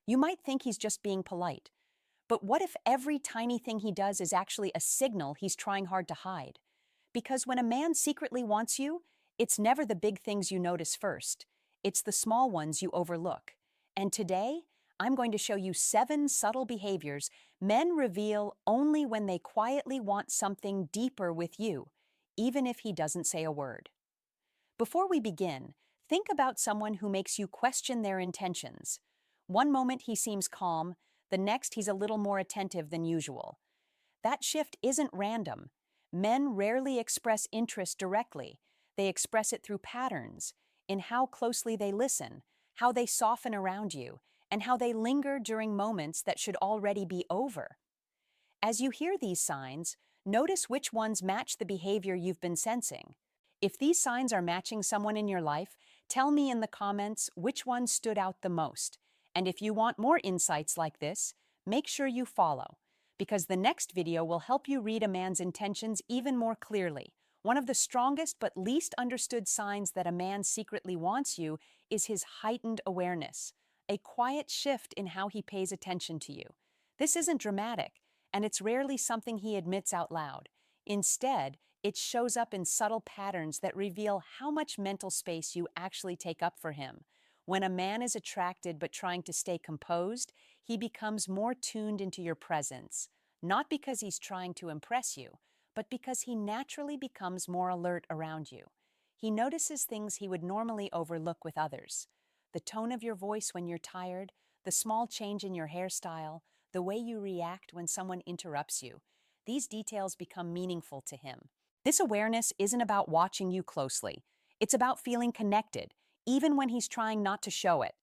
You might think he's just being polite. But what if every tiny thing he does is actually a signal he's trying hard to hide? Because when a man secretly wants you, it's never the big things you notice first. It's the small ones you overlook. And today, I'm going to show you 7 subtle behaviors men reveal only when they quietly want something deeper with you, even if he doesn't say a word. Before we begin, think about someone who makes you question their intentions. One moment he seems calm, the next he's a little more attentive than usual. That shift isn't random. Men rarely express interest directly. They express it through patterns, in how closely they listen, how they soften around you, and how they linger during moments that should already be over. As you hear these signs, notice which ones match the behavior you've been sensing. If these signs are matching someone in your life, tell me in the comments which one stood out the most. And if you want more insights like this, make sure you follow, because the next video will help you read a man's intentions even more clearly. One of the strongest but least understood signs that a man secretly wants you is his heightened awareness, a quiet shift in how he pays attention to you. This isn't dramatic, and it's rarely something he admits out loud. Instead, it shows up in subtle patterns that reveal how much mental space you actually take up for him. When a man is attracted but trying to stay composed, he becomes more tuned into your presence, not because he's trying to impress you, but because he naturally becomes more alert around you. He notices things he would normally overlook with others. The tone of your voice when you're tired, the small change in your hairstyle, the way you react when someone interrupts you. These details become meaningful to him. This awareness isn't about watching you closely. It's about feeling connected, even when he's trying not to show it.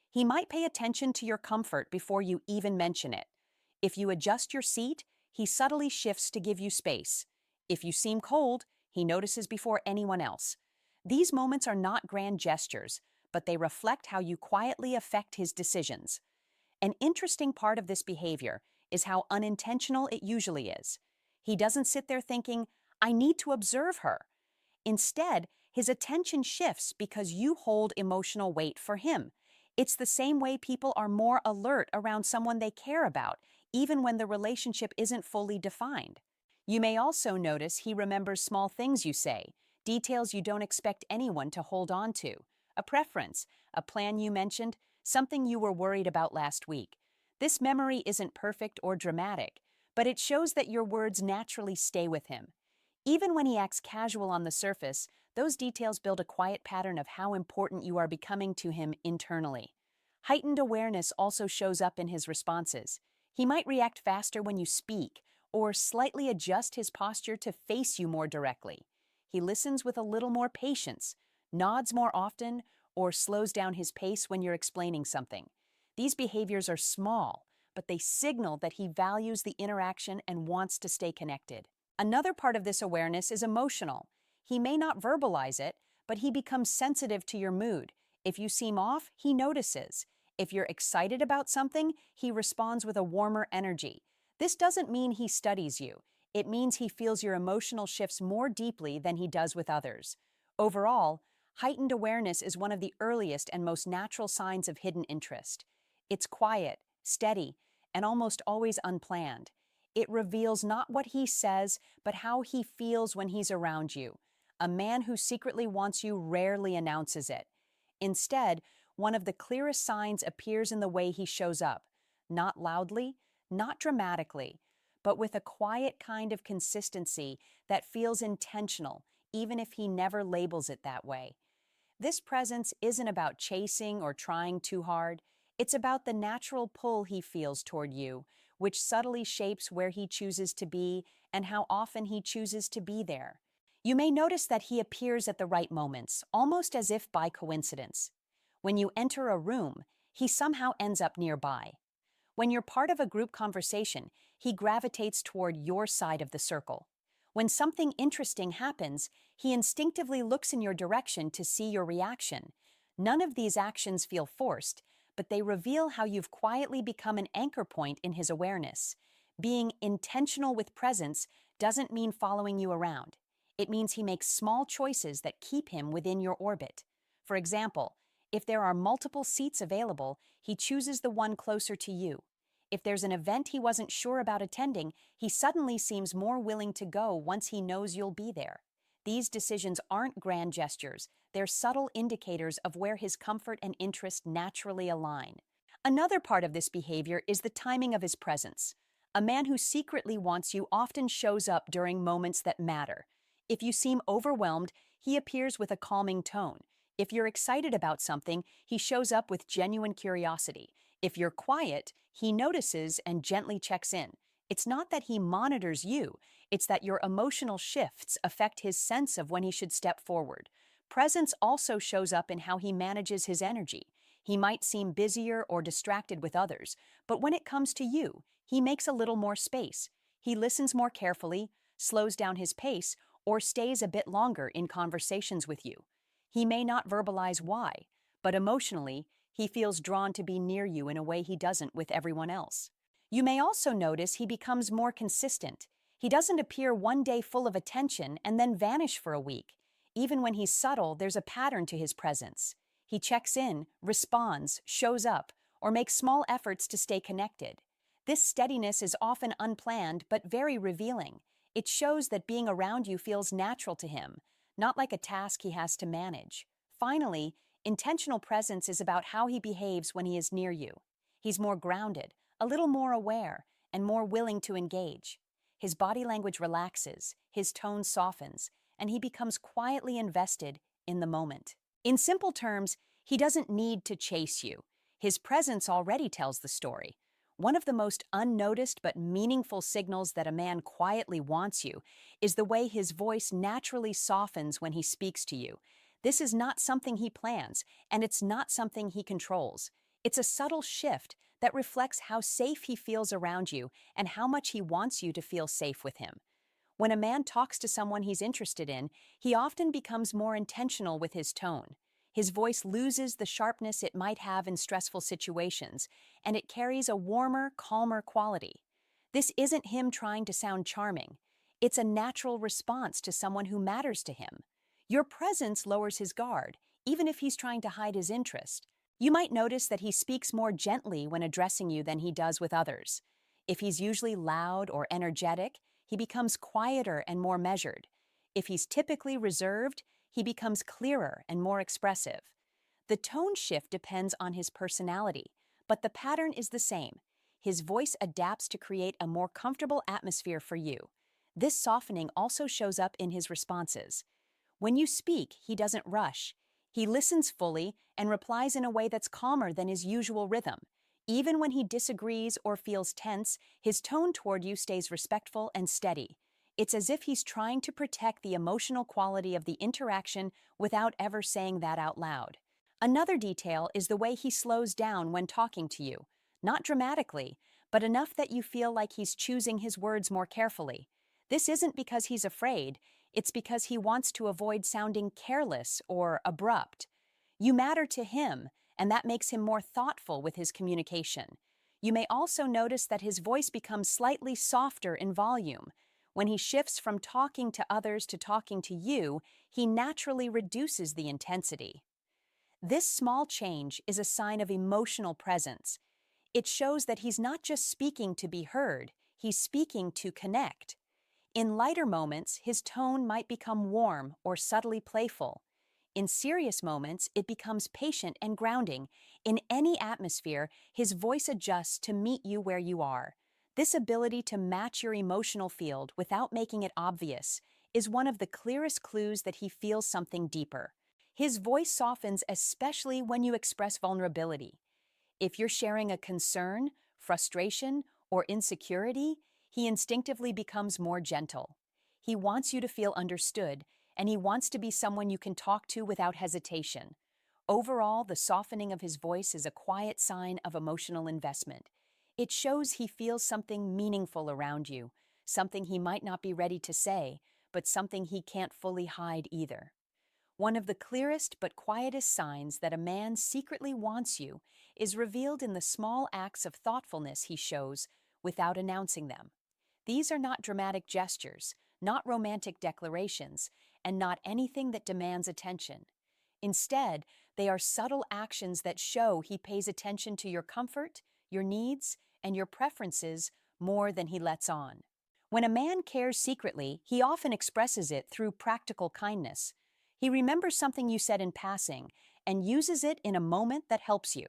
He might pay attention to your comfort before you even mention it. If you adjust your seat, he subtly shifts to give you space. If you seem cold, he notices before anyone else. These moments are not grand gestures, but they reflect how you quietly affect his decisions. An interesting part of this behavior is how unintentional it usually is. He doesn't sit there thinking, I need to observe her. Instead, his attention shifts because you hold emotional weight for him. It's the same way people are more alert around someone they care about, even when the relationship isn't fully defined. You may also notice he remembers small things you say, details you don't expect anyone to hold on to. A preference, a plan you mentioned, something you were worried about last week. This memory isn't perfect or dramatic, but it shows that your words naturally stay with him. Even when he acts casual on the surface, those details build a quiet pattern of how important you are becoming to him internally. Heightened awareness also shows up in his responses. He might react faster when you speak, or slightly adjust his posture to face you more directly. He listens with a little more patience, nods more often, or slows down his pace when you're explaining something. These behaviors are small, but they signal that he values the interaction and wants to stay connected. Another part of this awareness is emotional. He may not verbalize it, but he becomes sensitive to your mood. If you seem off, he notices. If you're excited about something, he responds with a warmer energy. This doesn't mean he studies you. It means he feels your emotional shifts more deeply than he does with others. Overall, heightened awareness is one of the earliest and most natural signs of hidden interest. It's quiet, steady, and almost always unplanned. It reveals not what he says, but how he feels when he's around you. A man who secretly wants you rarely announces it. Instead, one of the clearest signs appears in the way he shows up, not loudly, not dramatically, but with a quiet kind of consistency that feels intentional, even if he never labels it that way. This presence isn't about chasing or trying too hard. It's about the natural pull he feels toward you, which subtly shapes where he chooses to be and how often he chooses to be there. You may notice that he appears at the right moments, almost as if by coincidence. When you enter a room, he somehow ends up nearby. When you're part of a group conversation, he gravitates toward your side of the circle. When something interesting happens, he instinctively looks in your direction to see your reaction. None of these actions feel forced, but they reveal how you've quietly become an anchor point in his awareness. Being intentional with presence doesn't mean following you around. It means he makes small choices that keep him within your orbit. For example, If there are multiple seats available, he chooses the one closer to you. If there's an event he wasn't sure about attending, he suddenly seems more willing to go once he knows you'll be there. These decisions aren't grand gestures, they're subtle indicators of where his comfort and interest naturally align. Another part of this behavior is the timing of his presence. A man who secretly wants you often shows up during moments that matter. If you seem overwhelmed, he appears with a calming tone. If you're excited about something, he shows up with genuine curiosity. If you're quiet, he notices and gently checks in. It's not that he monitors you, it's that your emotional shifts affect his sense of when he should step forward. Presence also shows up in how he manages his energy. He might seem busier or distracted with others, but when it comes to you, he makes a little more space. He listens more carefully, slows down his pace, or stays a bit longer in conversations with you. He may not verbalize why, but emotionally, he feels drawn to be near you in a way he doesn't with everyone else. You may also notice he becomes more consistent. He doesn't appear one day full of attention and then vanish for a week. Even when he's subtle, there's a pattern to his presence. He checks in, responds, shows up, or makes small efforts to stay connected. This steadiness is often unplanned but very revealing. It shows that being around you feels natural to him, not like a task he has to manage. Finally, intentional presence is about how he behaves when he is near you. He's more grounded, a little more aware, and more willing to engage. His body language relaxes, his tone softens, and he becomes quietly invested in the moment. In simple terms, he doesn't need to chase you. His presence already tells the story. One of the most unnoticed but meaningful signals that a man quietly wants you is the way his voice naturally softens when he speaks to you. This is not something he plans, and it's not something he controls. It's a subtle shift that reflects how safe he feels around you and how much he wants you to feel safe with him. When a man talks to someone he's interested in, he often becomes more intentional with his tone. His voice loses the sharpness it might have in stressful situations, and it carries a warmer, calmer quality. This isn't him trying to sound charming. It's a natural response to someone who matters to him. Your presence lowers his guard, even if he's trying to hide his interest. You might notice that he speaks more gently when addressing you than he does with others. If he's usually loud or energetic, he becomes quieter and more measured. If he's typically reserved, he becomes clearer and more expressive. The tone shift depends on his personality, but the pattern is the same. His voice adapts to create a more comfortable atmosphere for you. This softening also shows up in his responses. When you speak, he doesn't rush. He listens fully and replies in a way that's calmer than his usual rhythm. Even when he disagrees or feels tense, his tone toward you stays respectful and steady. It's as if he's trying to protect the emotional quality of the interaction without ever saying that out loud. Another detail is the way he slows down when talking to you. Not dramatically, but enough that you feel like he's choosing his words more carefully. This isn't because he's afraid, it's because he wants to avoid sounding careless or abrupt. You matter to him, and that makes him more thoughtful with his communication. You may also notice that his voice becomes slightly softer in volume. When he shifts from talking to others to talking to you, he naturally reduces the intensity. This small change is a sign of emotional presence. It shows that he's not just speaking to be heard, he's speaking to connect. In lighter moments, his tone might become warm or subtly playful. In serious moments, it becomes patient and grounding. In any atmosphere, his voice adjusts to meet you where you are. This ability to match your emotional field without making it obvious is one of the clearest clues that he feels something deeper. His voice softens especially when you express vulnerability. If you're sharing a concern, frustration, or insecurity, he instinctively becomes more gentle. He wants you to feel understood, and he wants to be someone you can talk to without hesitation. Overall, the softening of his voice is a quiet sign of emotional investment. It shows he feels something meaningful around you, something he might not be ready to say, but something he can't fully hide either. One of the clearest but quietest signs that a man secretly wants you is revealed in the small acts of thoughtfulness he shows without announcing them. These are not dramatic gestures, not romantic declarations, and not anything that demands attention. Instead, They are subtle actions that show he pays attention to your comfort, your needs, and your preferences more than he lets on. When a man cares secretly, he often expresses it through practical kindness. He remembers something you said in passing and uses it in a moment that helps you.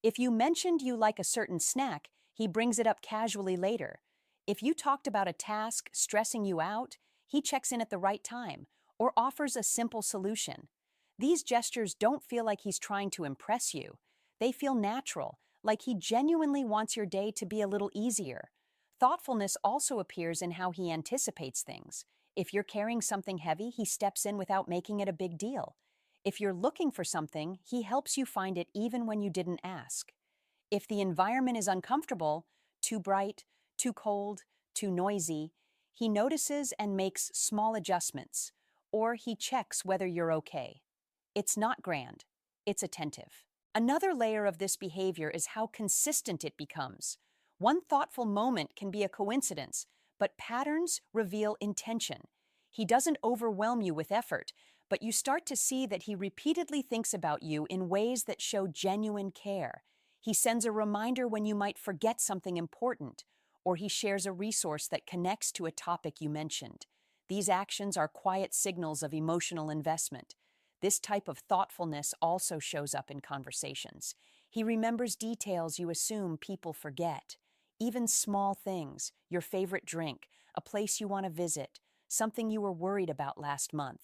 If you mentioned you like a certain snack, he brings it up casually later. If you talked about a task stressing you out, he checks in at the right time or offers a simple solution. These gestures don't feel like he's trying to impress you. They feel natural, like he genuinely wants your day to be a little easier. Thoughtfulness also appears in how he anticipates things. If you're carrying something heavy, he steps in without making it a big deal. If you're looking for something, he helps you find it even when you didn't ask. If the environment is uncomfortable, too bright, too cold, too noisy, he notices and makes small adjustments, or he checks whether you're okay. It's not grand, it's attentive. Another layer of this behavior is how consistent it becomes. One thoughtful moment can be a coincidence, but patterns reveal intention. He doesn't overwhelm you with effort, but you start to see that he repeatedly thinks about you in ways that show genuine care. He sends a reminder when you might forget something important, or he shares a resource that connects to a topic you mentioned. These actions are quiet signals of emotional investment. This type of thoughtfulness also shows up in conversations. He remembers details you assume people forget. Even small things, your favorite drink, a place you want to visit, something you were worried about last month.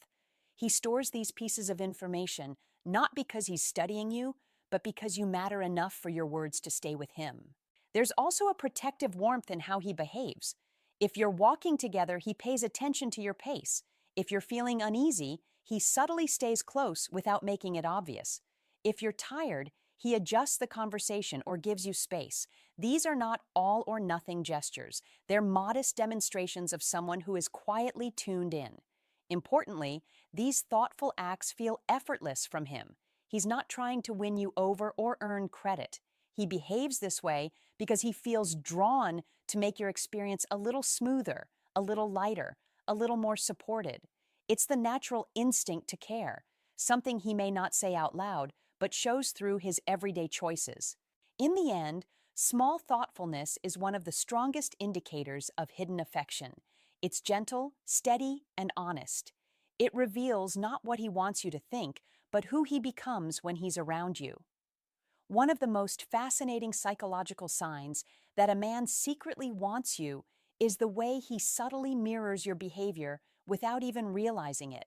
He stores these pieces of information not because he's studying you, but because you matter enough for your words to stay with him. There's also a protective warmth in how he behaves. If you're walking together, he pays attention to your pace. If you're feeling uneasy, he subtly stays close without making it obvious. If you're tired, he adjusts the conversation or gives you space. These are not all or nothing gestures. They're modest demonstrations of someone who is quietly tuned in. Importantly, these thoughtful acts feel effortless from him. He's not trying to win you over or earn credit. He behaves this way because he feels drawn to make your experience a little smoother, a little lighter, a little more supported. It's the natural instinct to care, something he may not say out loud, but shows through his everyday choices. In the end, small thoughtfulness is one of the strongest indicators of hidden affection. It's gentle, steady, and honest. It reveals not what he wants you to think, but who he becomes when he's around you. One of the most fascinating psychological signs that a man secretly wants you is the way he subtly mirrors your behavior without even realizing it.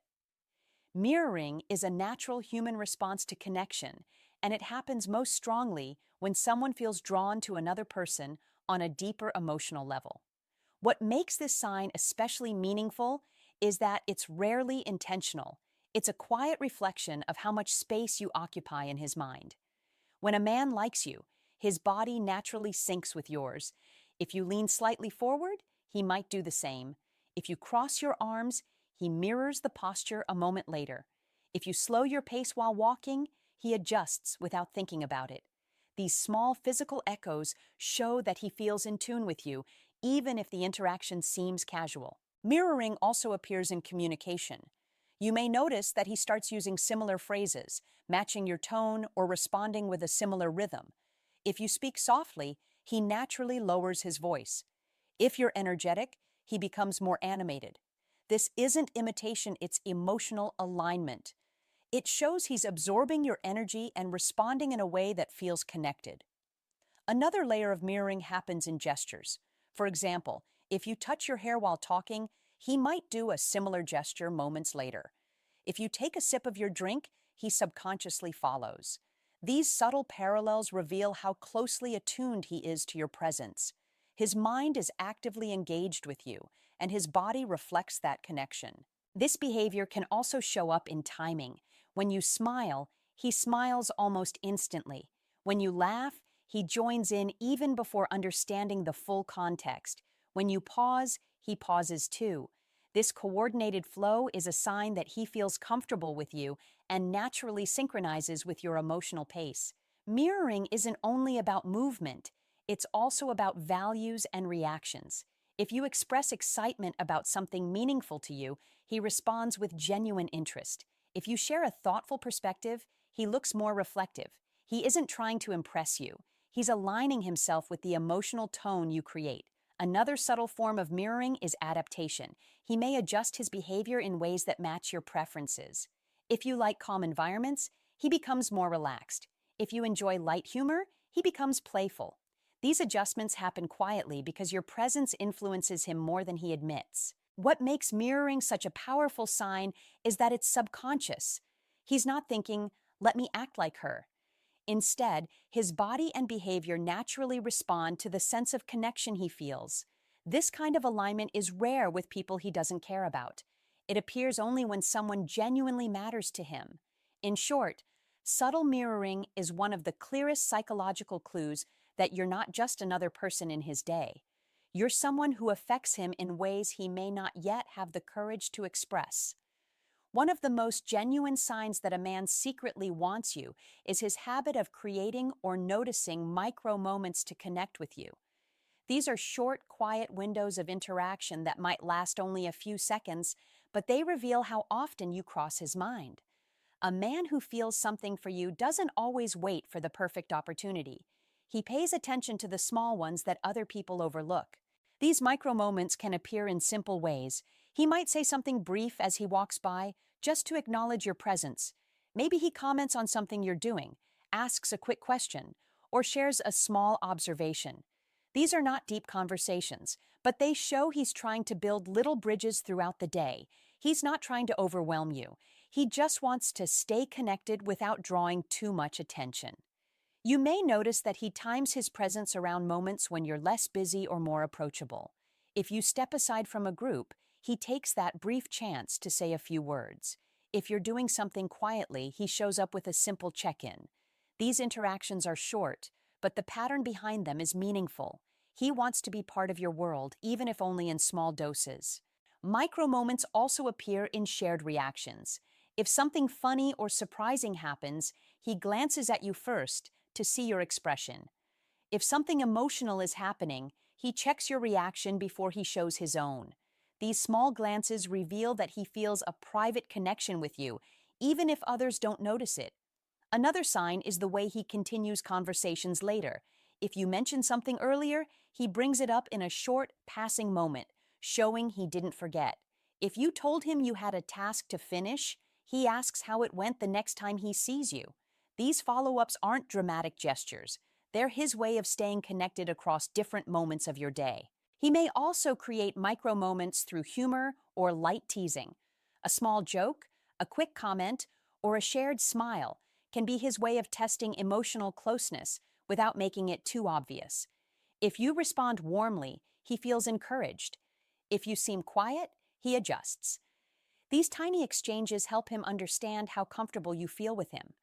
Mirroring is a natural human response to connection, and it happens most strongly when someone feels drawn to another person on a deeper emotional level. What makes this sign especially meaningful is that it's rarely intentional. It's a quiet reflection of how much space you occupy in his mind. When a man likes you, his body naturally syncs with yours. If you lean slightly forward, he might do the same. If you cross your arms, he mirrors the posture a moment later. If you slow your pace while walking, he adjusts without thinking about it. These small physical echoes show that he feels in tune with you, even if the interaction seems casual. Mirroring also appears in communication. You may notice that he starts using similar phrases, matching your tone or responding with a similar rhythm. If you speak softly, he naturally lowers his voice. If you're energetic, he becomes more animated. This isn't imitation, it's emotional alignment. It shows he's absorbing your energy and responding in a way that feels connected. Another layer of mirroring happens in gestures. For example, if you touch your hair while talking, he might do a similar gesture moments later. If you take a sip of your drink, he subconsciously follows. These subtle parallels reveal how closely attuned he is to your presence. His mind is actively engaged with you, and his body reflects that connection. This behavior can also show up in timing. When you smile, he smiles almost instantly. When you laugh, he joins in even before understanding the full context. When you pause, he pauses too. This coordinated flow is a sign that he feels comfortable with you and naturally synchronizes with your emotional pace. Mirroring isn't only about movement, it's also about values and reactions. If you express excitement about something meaningful to you, he responds with genuine interest. If you share a thoughtful perspective, he looks more reflective. He isn't trying to impress you. He's aligning himself with the emotional tone you create. Another subtle form of mirroring is adaptation. He may adjust his behavior in ways that match your preferences. If you like calm environments, he becomes more relaxed. If you enjoy light humor, he becomes playful. These adjustments happen quietly because your presence influences him more than he admits. What makes mirroring such a powerful sign is that it's subconscious. He's not thinking, let me act like her. Instead, his body and behavior naturally respond to the sense of connection he feels. This kind of alignment is rare with people he doesn't care about. It appears only when someone genuinely matters to him. In short, subtle mirroring is one of the clearest psychological clues that you're not just another person in his day. You're someone who affects him in ways he may not yet have the courage to express. One of the most genuine signs that a man secretly wants you is his habit of creating or noticing micro moments to connect with you. These are short, quiet windows of interaction that might last only a few seconds, but they reveal how often you cross his mind. A man who feels something for you doesn't always wait for the perfect opportunity. He pays attention to the small ones that other people overlook. These micro moments can appear in simple ways. He might say something brief as he walks by, just to acknowledge your presence. Maybe he comments on something you're doing, asks a quick question, or shares a small observation. These are not deep conversations, but they show he's trying to build little bridges throughout the day. He's not trying to overwhelm you. He just wants to stay connected without drawing too much attention. You may notice that he times his presence around moments when you're less busy or more approachable. If you step aside from a group, he takes that brief chance to say a few words. If you're doing something quietly, he shows up with a simple check-in. These interactions are short, but the pattern behind them is meaningful. He wants to be part of your world, even if only in small doses. Micro moments also appear in shared reactions. If something funny or surprising happens, he glances at you first to see your expression. If something emotional is happening, he checks your reaction before he shows his own. These small glances reveal that he feels a private connection with you, even if others don't notice it. Another sign is the way he continues conversations later. If you mention something earlier, he brings it up in a short, passing moment, showing he didn't forget. If you told him you had a task to finish, he asks how it went the next time he sees you. These follow-ups aren't dramatic gestures. They're his way of staying connected across different moments of your day. He may also create micro moments through humor or light teasing. A small joke, a quick comment, or a shared smile can be his way of testing emotional closeness without making it too obvious. If you respond warmly, he feels encouraged. If you seem quiet, he adjusts. These tiny exchanges help him understand how comfortable you feel with him.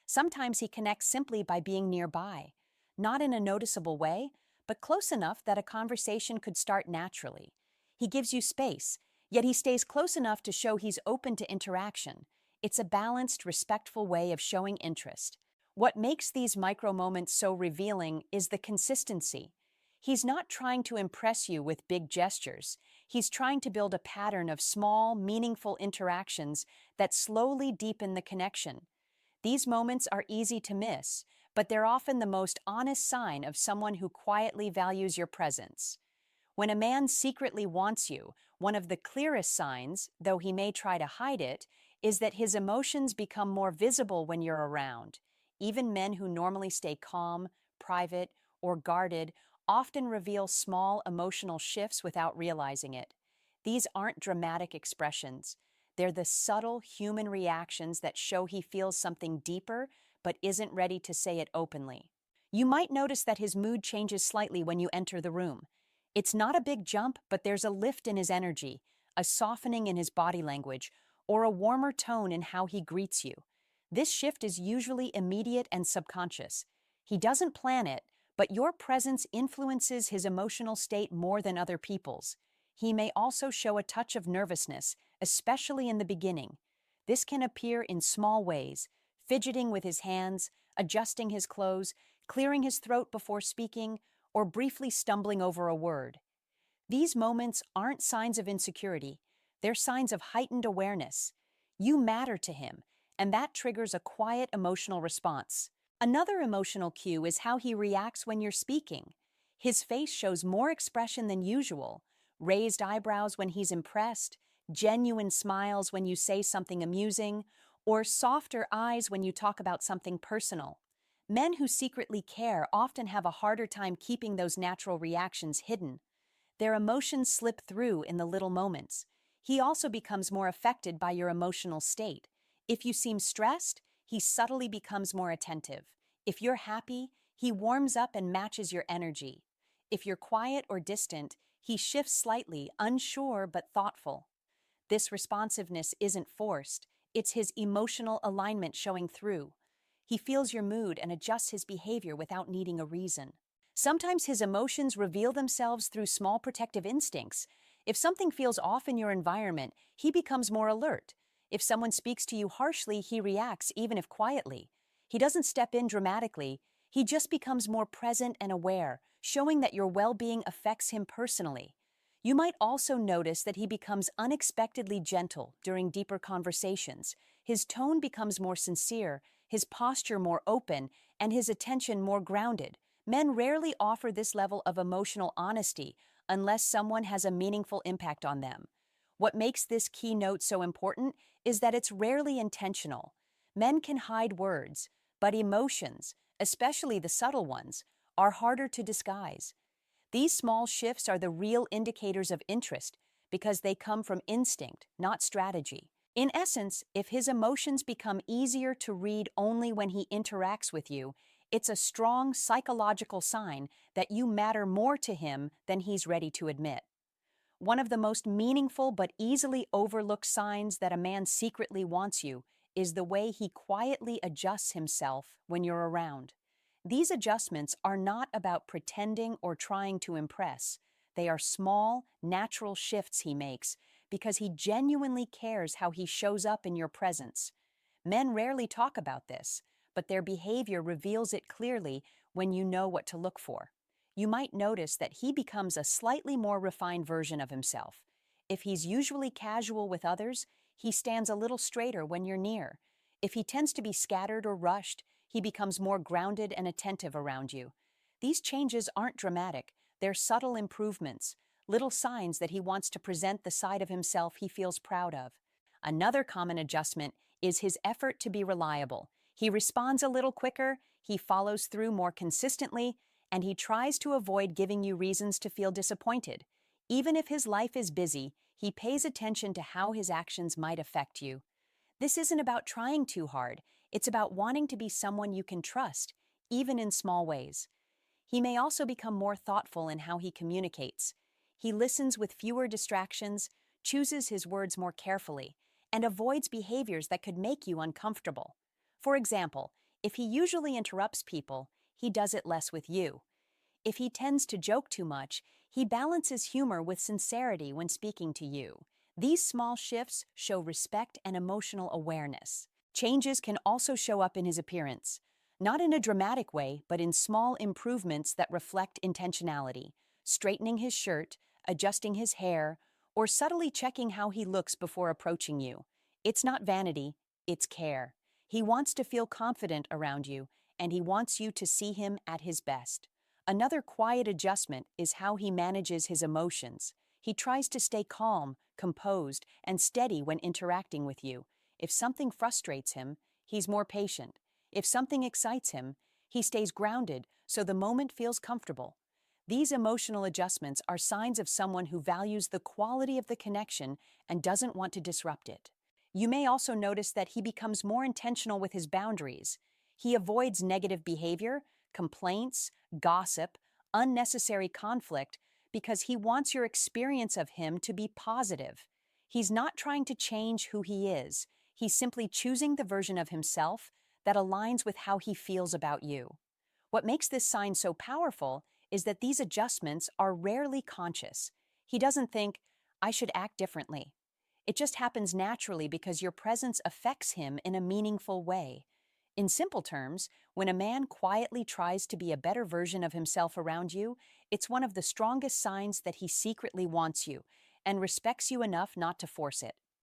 Sometimes he connects simply by being nearby, not in a noticeable way, but close enough that a conversation could start naturally. He gives you space, yet he stays close enough to show he's open to interaction. It's a balanced, respectful way of showing interest. What makes these micro moments so revealing is the consistency. He's not trying to impress you with big gestures. He's trying to build a pattern of small, meaningful interactions that slowly deepen the connection. These moments are easy to miss, but they're often the most honest sign of someone who quietly values your presence. When a man secretly wants you, one of the clearest signs, though he may try to hide it, is that his emotions become more visible when you're around. Even men who normally stay calm, private, or guarded often reveal small emotional shifts without realizing it. These aren't dramatic expressions. They're the subtle human reactions that show he feels something deeper but isn't ready to say it openly. You might notice that his mood changes slightly when you enter the room. It's not a big jump, but there's a lift in his energy, a softening in his body language, or a warmer tone in how he greets you. This shift is usually immediate and subconscious. He doesn't plan it, but your presence influences his emotional state more than other people's. He may also show a touch of nervousness, especially in the beginning. This can appear in small ways, fidgeting with his hands, adjusting his clothes, clearing his throat before speaking, or briefly stumbling over a word. These moments aren't signs of insecurity. They're signs of heightened awareness. You matter to him, and that triggers a quiet emotional response. Another emotional cue is how he reacts when you're speaking. His face shows more expression than usual, raised eyebrows when he's impressed, genuine smiles when you say something amusing, or softer eyes when you talk about something personal. Men who secretly care often have a harder time keeping those natural reactions hidden. Their emotions slip through in the little moments. He also becomes more affected by your emotional state. If you seem stressed, he subtly becomes more attentive. If you're happy, he warms up and matches your energy. If you're quiet or distant, he shifts slightly, unsure but thoughtful. This responsiveness isn't forced, it's his emotional alignment showing through. He feels your mood and adjusts his behavior without needing a reason. Sometimes his emotions reveal themselves through small protective instincts. If something feels off in your environment, he becomes more alert. If someone speaks to you harshly, he reacts, even if quietly. He doesn't step in dramatically, he just becomes more present and aware, showing that your well-being affects him personally. You might also notice that he becomes unexpectedly gentle during deeper conversations. His tone becomes more sincere, his posture more open, and his attention more grounded. Men rarely offer this level of emotional honesty unless someone has a meaningful impact on them. What makes this keynote so important is that it's rarely intentional. Men can hide words, but emotions, especially the subtle ones, are harder to disguise. These small shifts are the real indicators of interest because they come from instinct, not strategy. In essence, if his emotions become easier to read only when he interacts with you, it's a strong psychological sign that you matter more to him than he's ready to admit. One of the most meaningful but easily overlooked signs that a man secretly wants you is the way he quietly adjusts himself when you're around. These adjustments are not about pretending or trying to impress. They are small, natural shifts he makes because he genuinely cares how he shows up in your presence. Men rarely talk about this, but their behavior reveals it clearly when you know what to look for. You might notice that he becomes a slightly more refined version of himself. If he's usually casual with others, he stands a little straighter when you're near. If he tends to be scattered or rushed, he becomes more grounded and attentive around you. These changes aren't dramatic, they're subtle improvements, little signs that he wants to present the side of himself he feels proud of. Another common adjustment is his effort to be reliable. He responds a little quicker, he follows through more consistently, and he tries to avoid giving you reasons to feel disappointed. Even if his life is busy, he pays attention to how his actions might affect you. This isn't about trying too hard, it's about wanting to be someone you can trust, even in small ways. He may also become more thoughtful in how he communicates. He listens with fewer distractions, chooses his words more carefully, and avoids behaviors that could make you uncomfortable. For example, if he usually interrupts people, he does it less with you. If he tends to joke too much, he balances humor with sincerity when speaking to you. These small shifts show respect and emotional awareness. Changes can also show up in his appearance, not in a dramatic way, but in small improvements that reflect intentionality, straightening his shirt, adjusting his hair, or subtly checking how he looks before approaching you. It's not vanity, it's care. He wants to feel confident around you, and he wants you to see him at his best. Another quiet adjustment is how he manages his emotions. He tries to stay calm, composed, and steady when interacting with you. If something frustrates him, he's more patient. If something excites him, he stays grounded so the moment feels comfortable. These emotional adjustments are signs of someone who values the quality of the connection and doesn't want to disrupt it. You may also notice that he becomes more intentional with his boundaries. He avoids negative behavior, complaints, gossip, unnecessary conflict because he wants your experience of him to be positive. He's not trying to change who he is. He's simply choosing the version of himself that aligns with how he feels about you. What makes this sign so powerful is that these adjustments are rarely conscious. He doesn't think, I should act differently. It just happens naturally because your presence affects him in a meaningful way. In simple terms, when a man quietly tries to be a better version of himself around you, it's one of the strongest signs that he secretly wants you and respects you enough not to force it.